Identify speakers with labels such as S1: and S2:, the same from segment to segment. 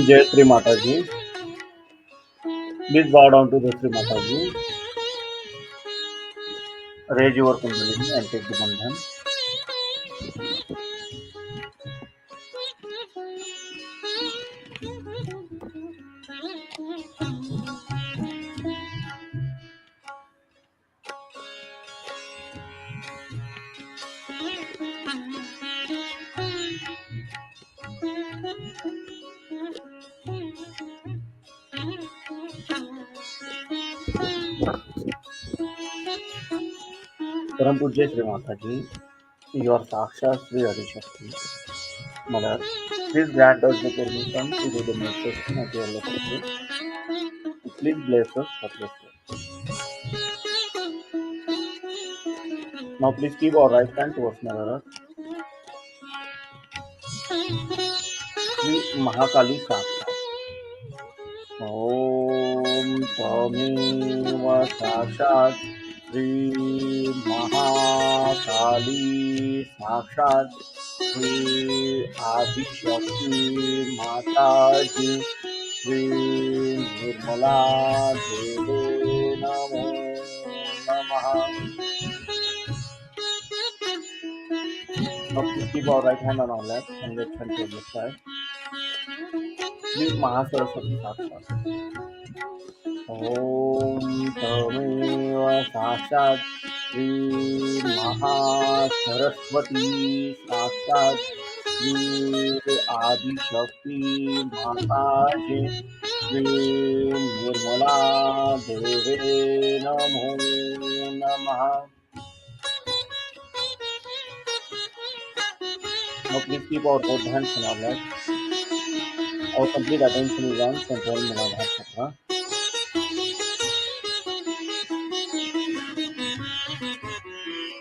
S1: Jai Shri Mataji. Please bow down to the Shri Mataji. Raise your kundalini and take the bandhan. Param Pujya Shri Mataji, your Saksha Sri Adishakti. Mother, please grant us the permission to do the meditation at your lotus feet. Please bless us successfully. Now please keep our right hand towards Mother Earth. Sri Mahakali Saksha. Om Tameva Sakshat Sri Mahakali Sakshat Sri Adishakti Mataji Sri Nirmala Deve Namo Namaha. Now please keep our right hand on our lap and left hand to the side. Please Mahasaraswati Sakshat. Om Tameva Sakshat Sri Mahasaraswati Sakshat Sri Adishakti Mataji Sri Nirmala Deve Namo Namaha. Now please keep our both hands on our lap. Our complete attention is on central Muladhara Chakra.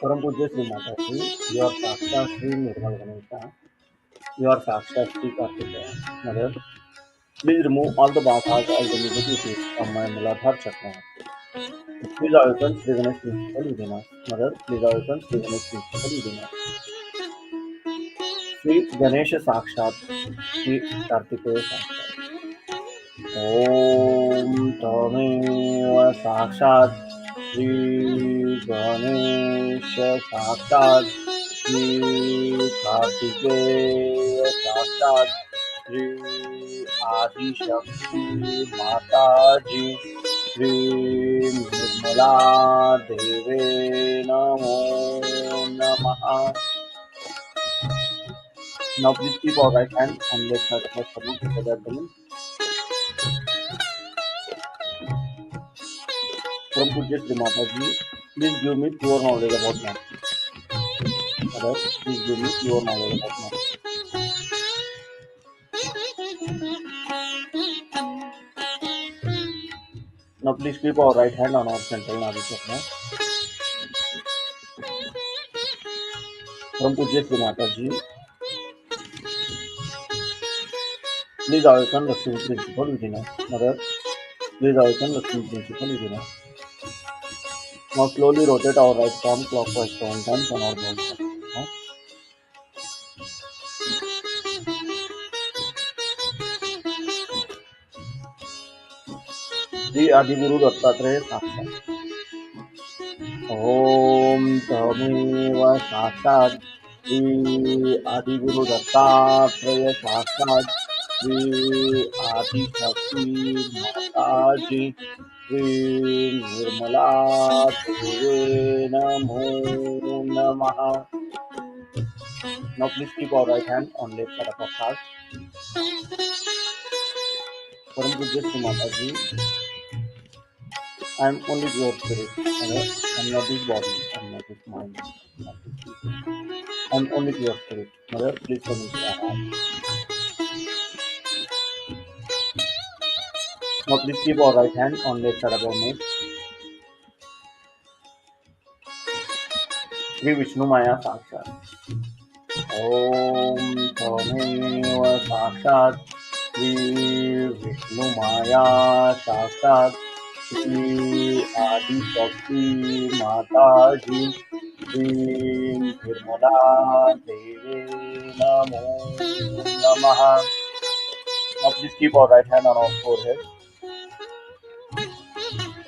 S1: Param Pujya Shri Mataji, your Saksha Sri Nirmal Ganesha, your Saksha Sri Kartikeya. Mother, please remove all the bathas of the negativity from my Muladhara Chakra. Please awaken Sri Ganesh principle within us. Mother, please awaken Sri Ganesh principle within us. Sri Ganesha Sakshat, Sri Kartikeya Sakshat. Om Tameva Sakshat Sri Ganesha Sakshat Sri Kartikeya Sakshat Sri Adishakti Mataji Sri Nirmala Deve Namo Namaha. Now please keep our right hand and left hand touch abdomen together abdomen. From Pujya Sri Mataji, please give me pure knowledge about math. Mother, please give me pure knowledge about math. Now please keep our right hand on our central Nadi Chakra. From Pujya Sri Mataji, please awaken Lakshmi principle within us. Mother, please awaken Lakshmi principle within us. Now slowly rotate our right palm clockwise 7 times on our bone. Now, Sri Adiguru Dattatreya Sakshat. Om Tameva Sakshat Sri Adiguru Dattatreya Sakshat Sri Adi Shakti Mataji Sri Nirmala Deve Namo Namaha. Now please keep our right hand on left side of our heart. Param Pujya Sri Mataji, I am only pure spirit. I am not this body. I am not this mind. I am not this ego. I am only pure spirit. Mother, please come into our heart. Now please keep our right hand on left side of our neck. Sri Vishnu Maya Sakshat. Om Tameva Sakshat Sri Vishnu Maya Sakshat Sri Adi Shakti Mataji Sri Nirmala Deve Namo Namaha. Now please keep our right hand on our forehead.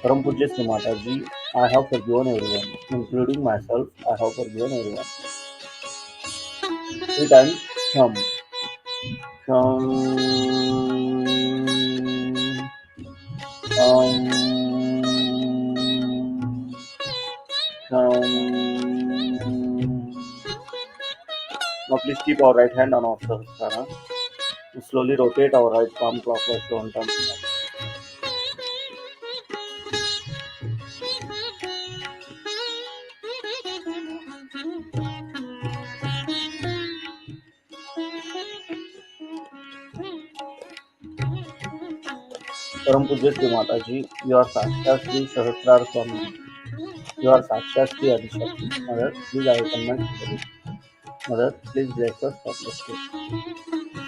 S1: Param Pujya Sri Mataji, I have forgiven everyone, including myself. I have forgiven everyone. 3 times, Sham, Sham, Sham, Sham. Now please keep our right hand on our Sahasrara. Slowly rotate our right palm clockwise 7 times. Param Pujya Sri Mataji, you are Sakshat Sri Sahasrar Swami. You are Sakshat Sri Adishakti. Mother, please awaken my spirit. Mother, please bless us successfully.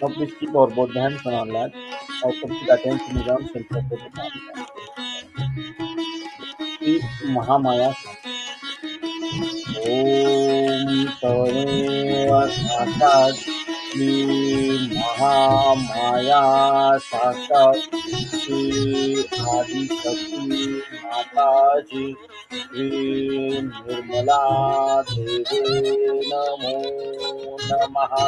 S1: Now please keep our both hands on our lap. Our complete attention is on center of the body. Sri Mahamaya Shanti. Om Taveva Sakshat Sri Mahamaya Sakshat Sri Adi Shakti Mataji Sri Nirmala Deve Namo Namaha.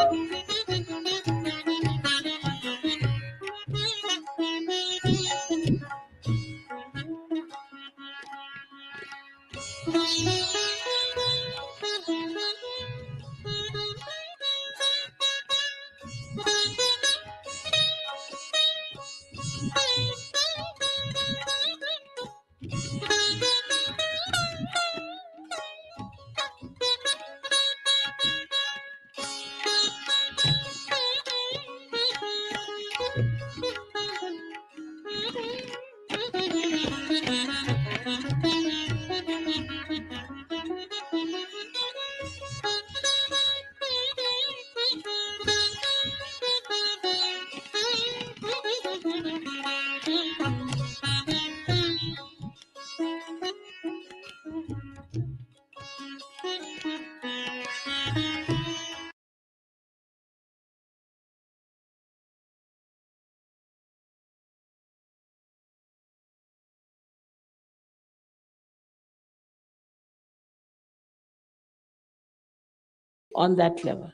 S2: On that level.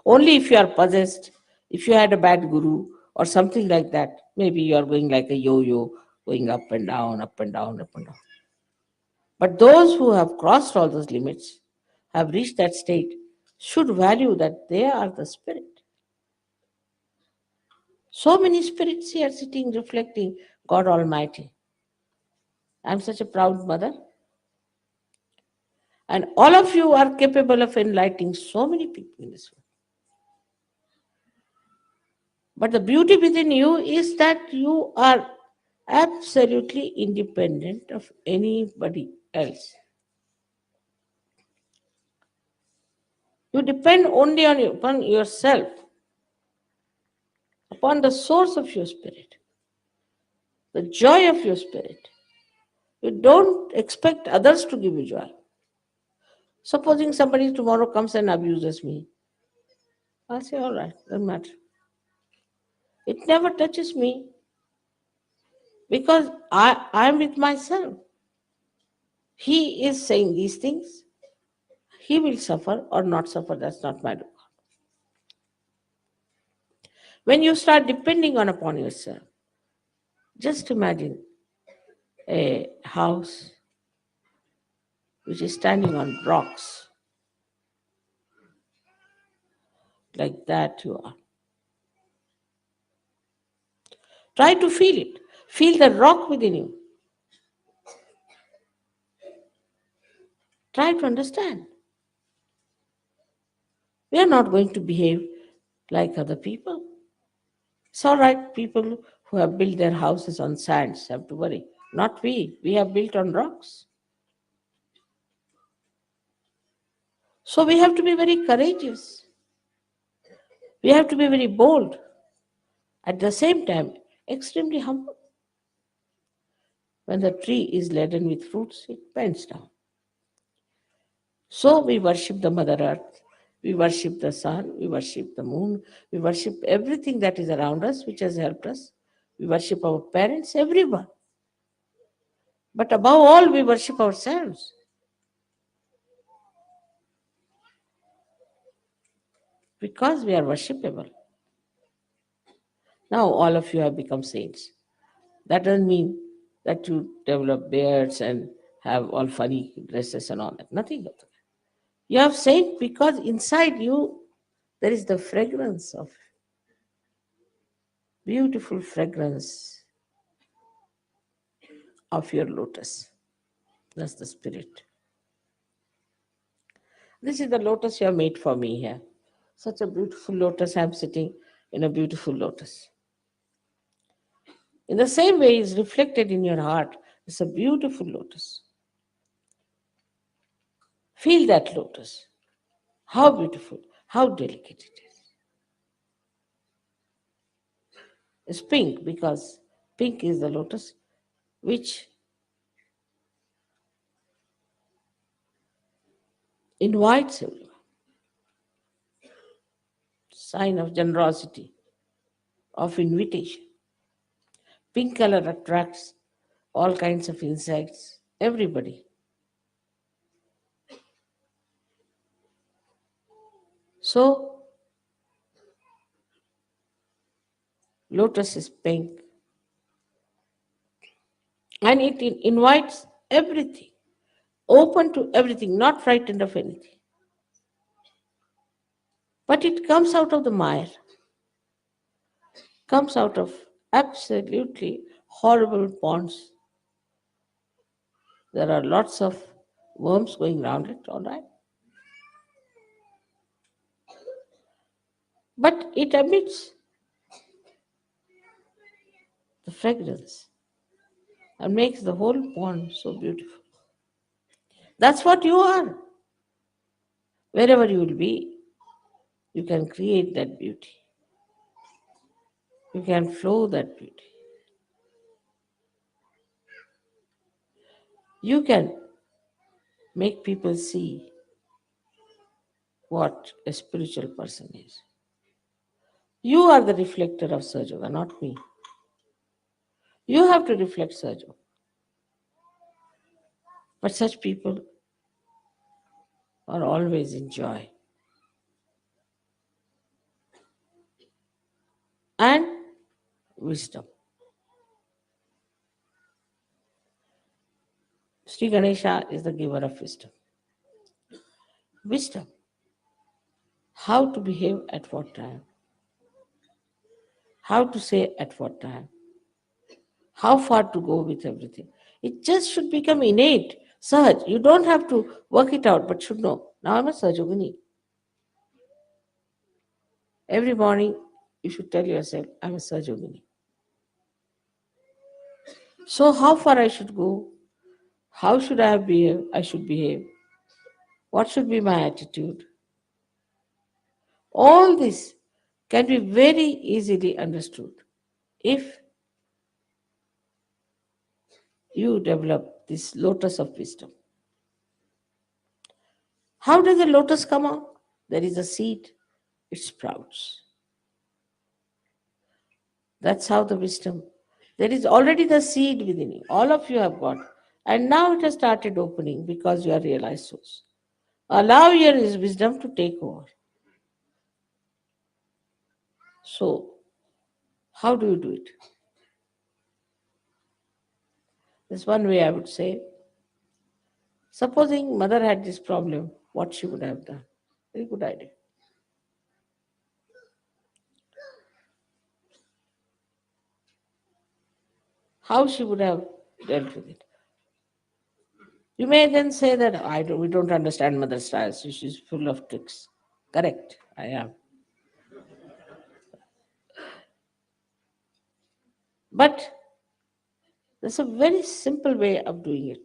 S2: Only if you are possessed, if you had a bad guru or something like that, maybe you are going like a yo yo, going up and down, up and down, up and down. But those who have crossed all those limits, have reached that state, should value that they are the spirit. So many spirits here sitting reflecting God Almighty. I'm such a proud mother. And all of you are capable of enlightening so many people in this world. But the beauty within you is that you are absolutely independent of anybody else. You depend only upon yourself, upon the source of your spirit, the joy of your spirit. You don't expect others to give you joy. Supposing somebody tomorrow comes and abuses me, I'll say, all right, doesn't matter. It never touches me because I'm with myself. He is saying these things. He will suffer or not suffer. That's not my look. When you start depending on upon yourself, just imagine a house which is standing on rocks. Like that you are. Try to feel it. Feel the rock within you. Try to understand. We are not going to behave like other people. It's all right, people who have built their houses on sands have to worry. Not we. We have built on rocks. So we have to be very courageous. We have to be very bold. At the same time, extremely humble. When the tree is laden with fruits, it bends down. So we worship the Mother Earth, we worship the sun, we worship the moon, we worship everything that is around us which has helped us. We worship our parents, everyone. But above all, we worship ourselves. Because we are worshipable. Now all of you have become saints. That doesn't mean that you develop beards and have all funny dresses and all that. Nothing of that. You have saint because inside you there is the fragrance of beautiful fragrance of your lotus. That's the spirit. This is the lotus you have made for me here. Such a beautiful lotus. I'm sitting in a beautiful lotus. In the same way, is reflected in your heart. It's a beautiful lotus. Feel that lotus. How beautiful, how delicate it is. It's pink because pink is the lotus which invites everyone. Sign of generosity, of invitation. Pink color attracts all kinds of insects, everybody. So, lotus is pink and it invites everything, open to everything, not frightened of anything. But it comes out of the mire, comes out of absolutely horrible ponds. There are lots of worms going around it, all right? But it emits the fragrance and makes the whole pond so beautiful. That's what you are. Wherever you will be, you can create that beauty. You can flow that beauty. You can make people see what a spiritual person is. You are the reflector of Sahajayoga, not me. You have to reflect Sahajayoga. But such people are always in joy and wisdom. Sri Ganesha is the giver of wisdom. Wisdom. How to behave at what time. How to say at what time. How far to go with everything. It just should become innate, Sahaj. You don't have to work it out, but should know. Now I'm a Sahajogini. Every morning, you should tell yourself, I'm a Sahajogini. So, how far I should go? How should I behave? I should behave. What should be my attitude? All this can be very easily understood if you develop this lotus of wisdom. How does the lotus come out? There is a seed, it sprouts. That's how the wisdom. There is already the seed within you. All of you have got. And now it has started opening because you are realized souls. Allow your wisdom to take over. So, how do you do it? There's one way I would say. Supposing mother had this problem, what she would have done? Very good idea. How she would have dealt with it. You may then say that we don't understand mother's style, so she's full of tricks. Correct, I am. But there's a very simple way of doing it.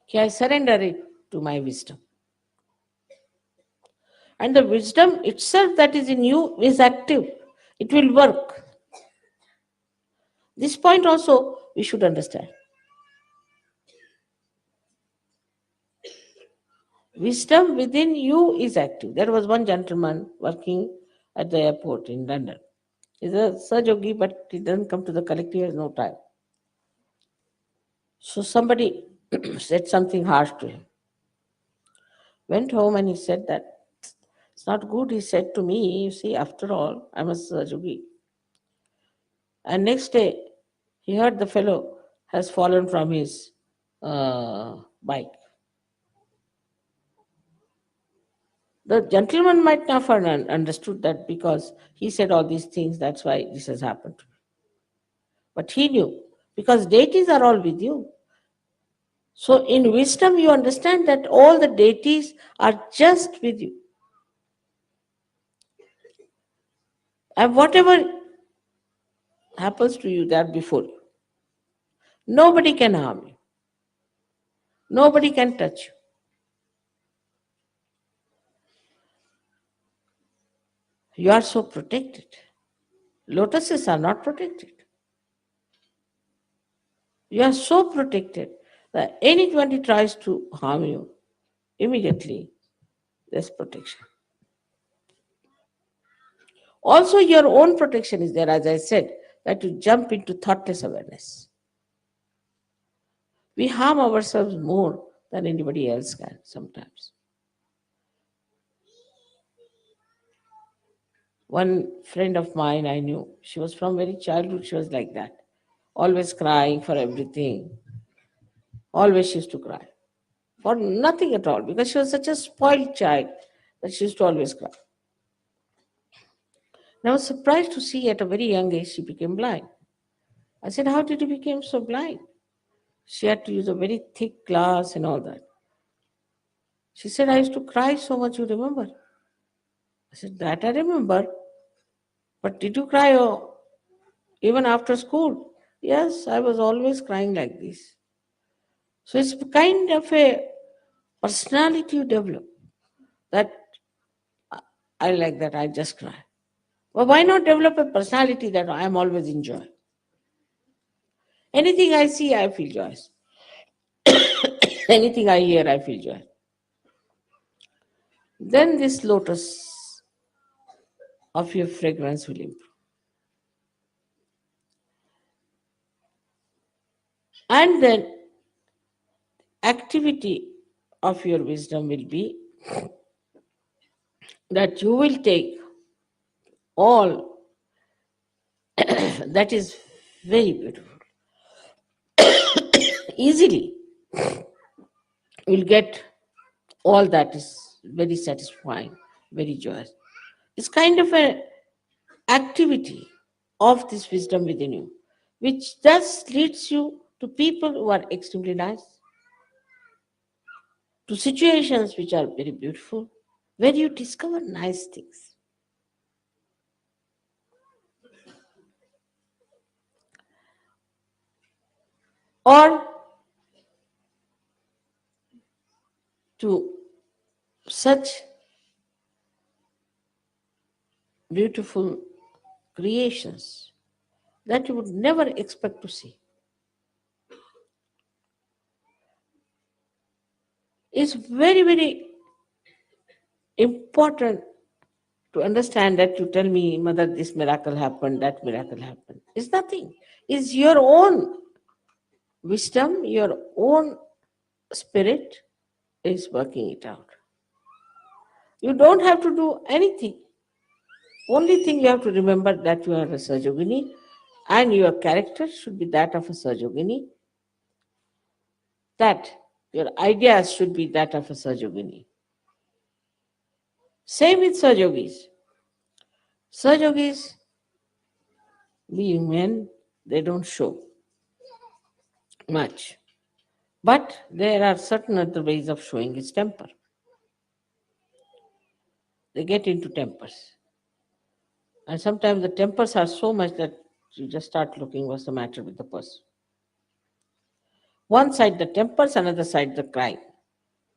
S2: Okay, I surrender it to my wisdom. And the wisdom itself that is in you is active. It will work. This point also we should understand. Wisdom within you is active. There was one gentleman working at the airport in London. He's a Sahajayogi, but he doesn't come to the collective, he has no time. So somebody said something harsh to him. Went home and he said that it's not good. He said to me, you see, after all, I'm a Sahajayogi. And next day, he heard the fellow has fallen from his bike. The gentleman might not have understood that because he said all these things, that's why this has happened to me. But he knew, because deities are all with you. So in wisdom, you understand that all the deities are just with you. And whatever happens to you, they are before you. Nobody can harm you. Nobody can touch you. You are so protected. Lotuses are not protected. You are so protected that anybody tries to harm you, immediately there's protection. Also, your own protection is there, as I said, that you jump into thoughtless awareness. We harm ourselves more than anybody else can sometimes. One friend of mine I knew, she was from very childhood, she was like that, always crying for everything. Always she used to cry for nothing at all because she was such a spoiled child that she used to always cry. And I was surprised to see at a very young age she became blind. I said, how did you become so blind? She had to use a very thick glass and all that. She said, I used to cry so much, you remember? I said, that I remember. But did you cry even after school? Yes, I was always crying like this. So it's kind of a personality you develop that I like that, I just cry. Well, why not develop a personality that I am always in joy? Anything I see, I feel joyous. Anything I hear, I feel joy. Then this lotus of your fragrance will improve. And then activity of your wisdom will be that you will take all that is very beautiful. Easily, you'll get all that is very satisfying, very joyous. It's kind of an activity of this wisdom within you, which thus leads you to people who are extremely nice, to situations which are very beautiful, where you discover nice things. Or to such beautiful creations that you would never expect to see. It's very, very important to understand that you tell me, Mother, this miracle happened, that miracle happened. It's nothing. It's your own wisdom, your own spirit is working it out. You don't have to do anything. Only thing you have to remember that you are a Sahajogini and your character should be that of a Sahajogini, that your ideas should be that of a Sahajogini. Same with Sahajogis. Sahajogis, being men, they don't show much. But there are certain other ways of showing his temper. They get into tempers. And sometimes the tempers are so much that you just start looking what's the matter with the person. One side the tempers, another side the crying.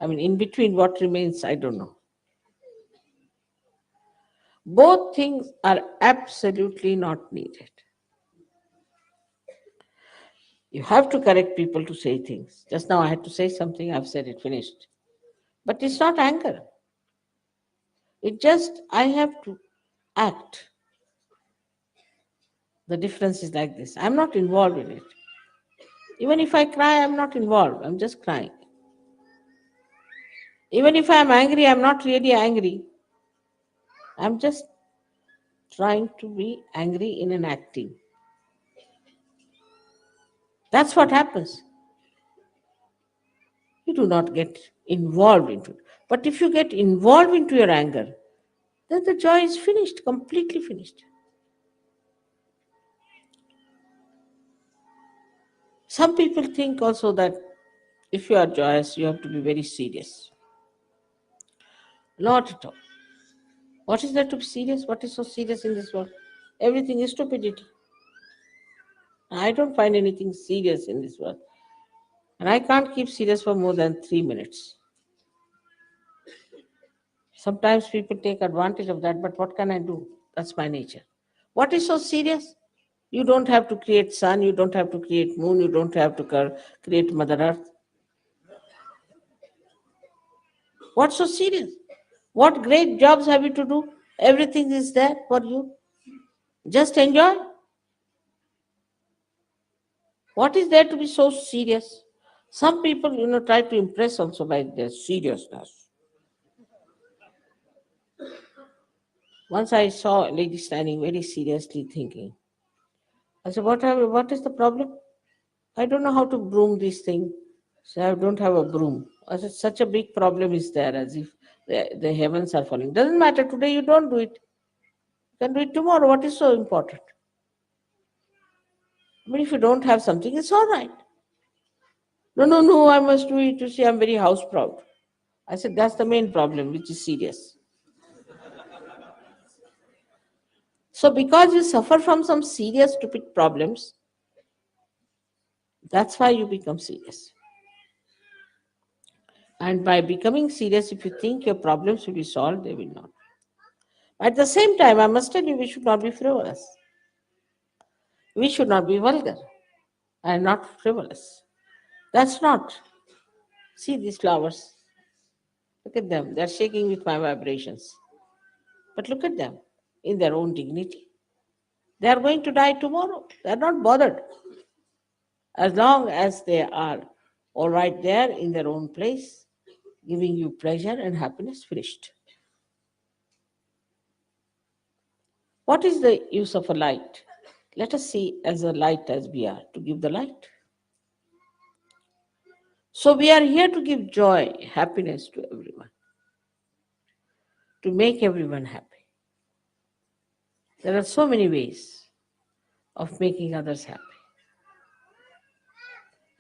S2: I mean, in between what remains, I don't know. Both things are absolutely not needed. You have to correct people to say things. Just now I had to say something, I've said it, finished. But it's not anger. It just, I have to act. The difference is like this. I'm not involved in it. Even if I cry, I'm not involved. I'm just crying. Even if I'm angry, I'm not really angry. I'm just trying to be angry in an acting. That's what happens. You do not get involved into it. But if you get involved into your anger, then the joy is finished, completely finished. Some people think also that if you are joyous, you have to be very serious. Not at all. What is there to be serious? What is so serious in this world? Everything is stupidity. I don't find anything serious in this world. And I can't keep serious for more than 3 minutes. Sometimes people take advantage of that, but what can I do? That's my nature. What is so serious? You don't have to create sun, you don't have to create moon, you don't have to create Mother Earth. What's so serious? What great jobs have you to do? Everything is there for you. Just enjoy. What is there to be so serious? Some people, try to impress also by their seriousness. Once I saw a lady standing very seriously thinking. I said, what is the problem? I don't know how to broom this thing. So I don't have a broom. I said, such a big problem is there, as if the heavens are falling. Doesn't matter, today you don't do it. You can do it tomorrow. What is so important? But if you don't have something, it's all right. No, no, no, I must do it. You see, I'm very house proud. I said, that's the main problem, which is serious. So because you suffer from some serious, stupid problems, that's why you become serious. And by becoming serious, if you think your problems will be solved, they will not. At the same time, I must tell you, we should not be frivolous. We should not be vulgar and not frivolous. That's not. See these flowers. Look at them. They're shaking with my vibrations. But look at them in their own dignity. They are going to die tomorrow. They are not bothered. As long as they are all right there in their own place, giving you pleasure and happiness, finished. What is the use of a light? Let us see as a light as we are, to give the light. So we are here to give joy, happiness to everyone, to make everyone happy. There are so many ways of making others happy.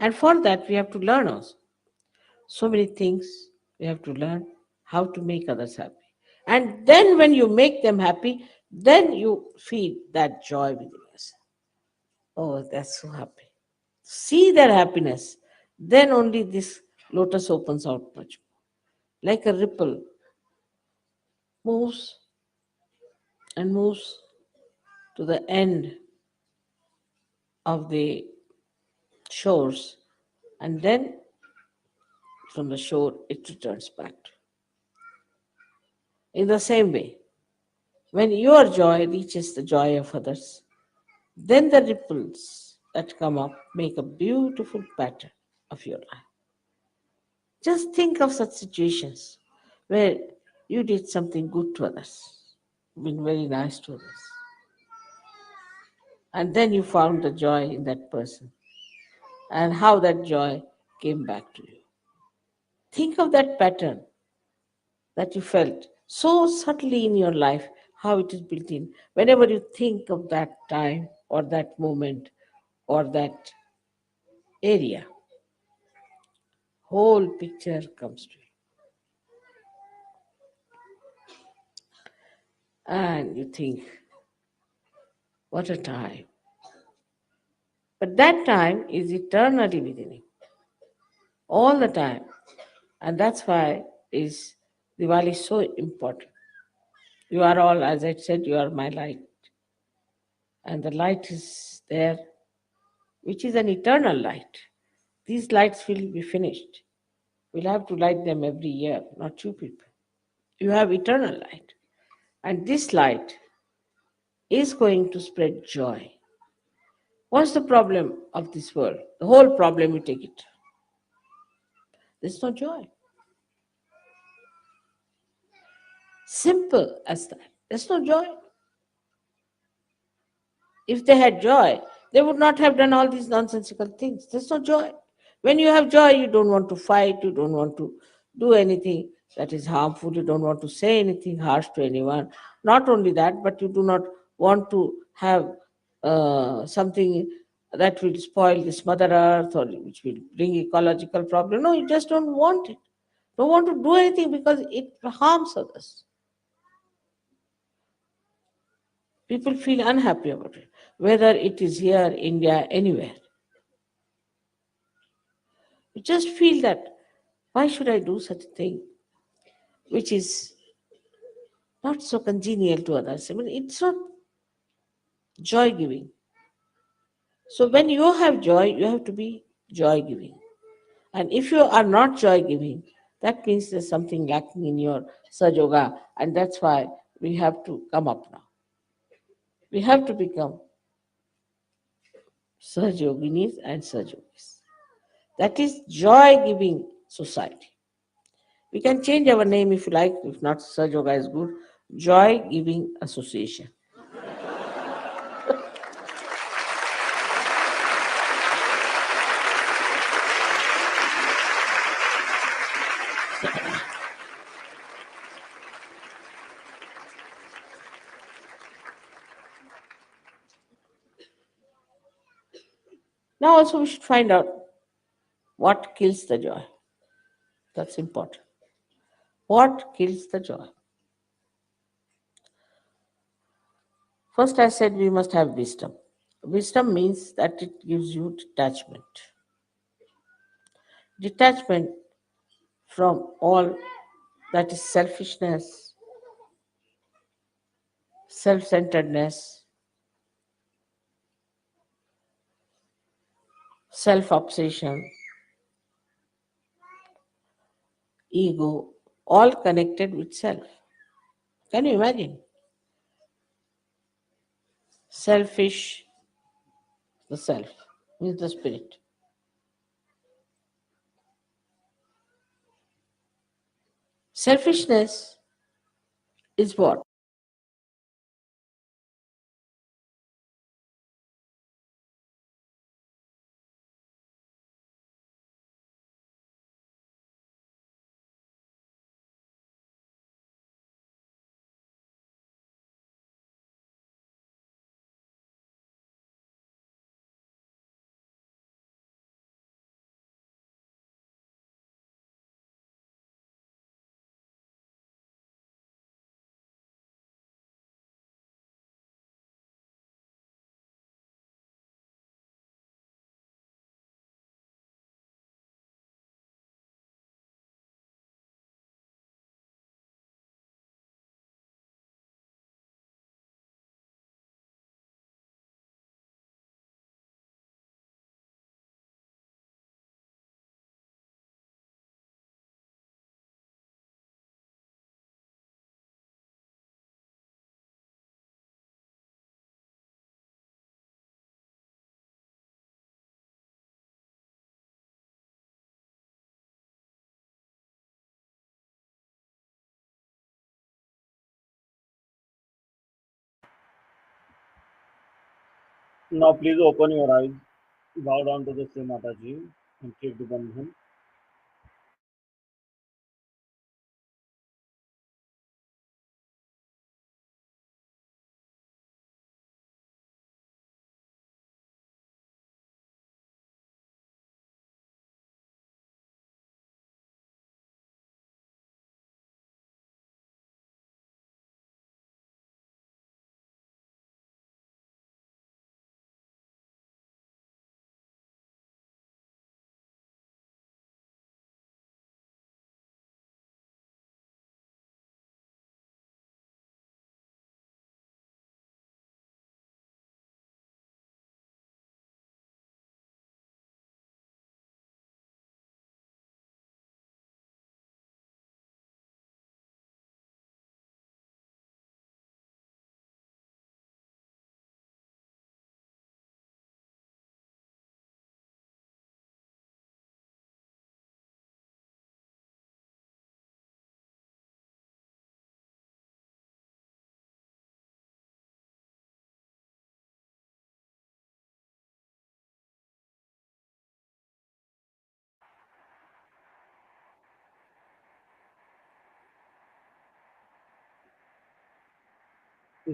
S2: And for that, we have to learn also. So many things we have to learn how to make others happy. And then when you make them happy, then you feel that joy within yourself. Oh, that's so happy. See their happiness. Then only this lotus opens out much more. Like a ripple moves and moves to the end of the shores, and then from the shore it returns back. In the same way, when your joy reaches the joy of others, then the ripples that come up make a beautiful pattern of your life. Just think of such situations where you did something good to others, been very nice to others, and then you found the joy in that person and how that joy came back to you. Think of that pattern that you felt so subtly in your life, how it is built in. Whenever you think of that time or that moment or that area, whole picture comes to you. And you think, what a time. But that time is eternally within you, all the time. And that's why is Diwali so important. You are all, as I said, you are my light. And the light is there, which is an eternal light. These lights will be finished. We'll have to light them every year, not you people. You have eternal light. And this light is going to spread joy. What's the problem of this world? The whole problem, you take it. There's no joy. Simple as that. There's no joy. If they had joy, they would not have done all these nonsensical things. There's no joy. When you have joy, you don't want to fight, you don't want to do anything that is harmful, you don't want to say anything harsh to anyone. Not only that, but you do not want to have something that will spoil this Mother Earth or which will bring ecological problem. No, you just don't want it. Don't want to do anything because it harms others. People feel unhappy about it, whether it is here, India, anywhere. You just feel that why should I do such a thing which is not so congenial to others? I mean, it's not joy giving. So when you have joy, you have to be joy giving. And if you are not joy giving, that means there's something lacking in your Sahajayoga, and that's why we have to come up now. We have to become Sahajoginis and Sahajogis. That is joy giving society. We can change our name if you like, if not, Sahajayoga is good. Joy Giving Association. Now, also, we should find out what kills the joy. That's important. What kills the joy? First, I said we must have wisdom. Wisdom means that it gives you detachment. Detachment from all that is selfishness, self centeredness, self obsession, ego, all connected with self. Can you imagine? Selfish, the self, means the spirit. Selfishness is what?
S1: Now please open your eyes, bow down to the Shri Mataji and take the bandhan.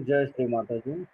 S1: Jai Shri Mataji.